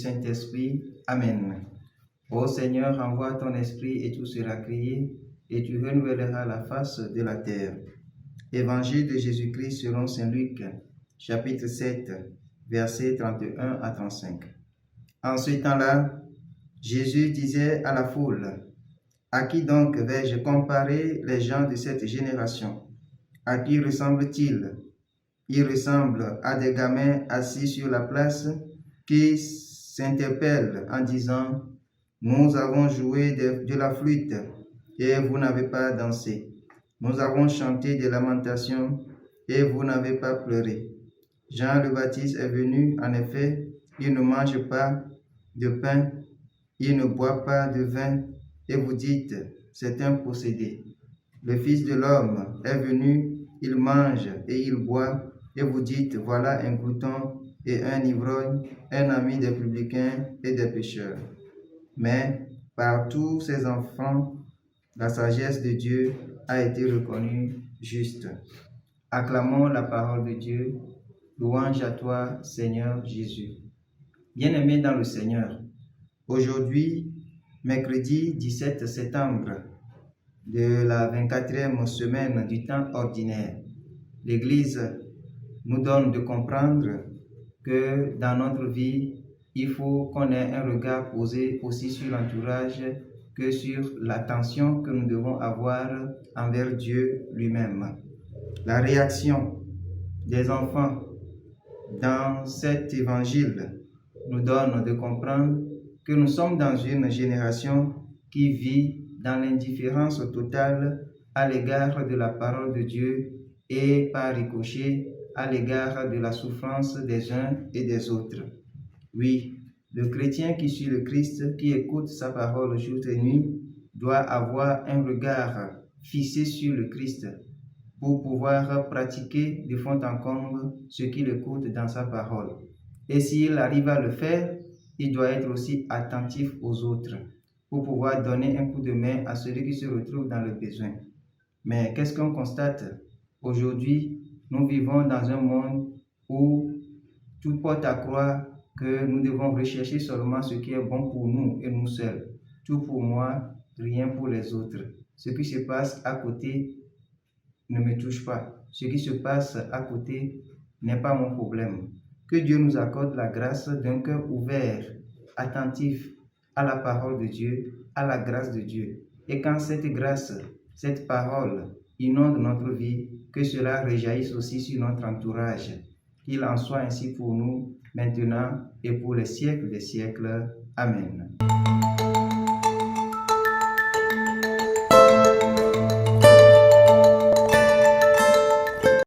Saint-Esprit. Amen. Ô Seigneur, envoie ton Esprit et tout sera créé, et tu renouvelleras la face de la terre. Évangile de Jésus-Christ selon Saint Luc, chapitre 7, versets 31 à 35. En ce temps-là, Jésus disait à la foule, « À qui donc vais-je comparer les gens de cette génération? À qui ressemblent-ils? Ils ressemblent à des gamins assis sur la place qui s'interpellent en disant, « Nous avons joué de la flûte et vous n'avez pas dansé. Nous avons chanté des lamentations et vous n'avez pas pleuré. » Jean le Baptiste est venu, en effet, il ne mange pas de pain, il ne boit pas de vin, et vous dites, c'est un possédé. Le Fils de l'homme est venu, il mange et il boit, et vous dites, voilà un glouton et un ivrogne, un ami des publicains et des pécheurs. Mais par tous ces enfants, la sagesse de Dieu a été reconnue juste. Acclamons la parole de Dieu. Louange à toi, Seigneur Jésus. Bien-aimés dans le Seigneur, aujourd'hui, mercredi 17 septembre de la 24e semaine du temps ordinaire, l'Église nous donne de comprendre que dans notre vie, il faut qu'on ait un regard posé aussi sur l'entourage que sur l'attention que nous devons avoir envers Dieu lui-même. La réaction des enfants dans cet évangile nous donne de comprendre que nous sommes dans une génération qui vit dans l'indifférence totale à l'égard de la parole de Dieu et par ricochet à l'égard de la souffrance des uns et des autres. Oui, le chrétien qui suit le Christ, qui écoute sa parole jour et nuit, doit avoir un regard fixé sur le Christ pour pouvoir pratiquer de fond en comble ce qu'il écoute dans sa parole. Et s'il arrive à le faire, il doit être aussi attentif aux autres pour pouvoir donner un coup de main à celui qui se retrouve dans le besoin. Mais qu'est-ce qu'on constate? Aujourd'hui, nous vivons dans un monde où tout porte à croire que nous devons rechercher seulement ce qui est bon pour nous et nous seuls. Tout pour moi, rien pour les autres. Ce qui se passe à côté ne me touche pas. Ce qui se passe à côté n'est pas mon problème. Que Dieu nous accorde la grâce d'un cœur ouvert, attentif à la parole de Dieu, à la grâce de Dieu. Et quand cette grâce, cette parole inonde notre vie, que cela rejaillisse aussi sur notre entourage. Qu'il en soit ainsi pour nous, maintenant et pour les siècles des siècles. Amen.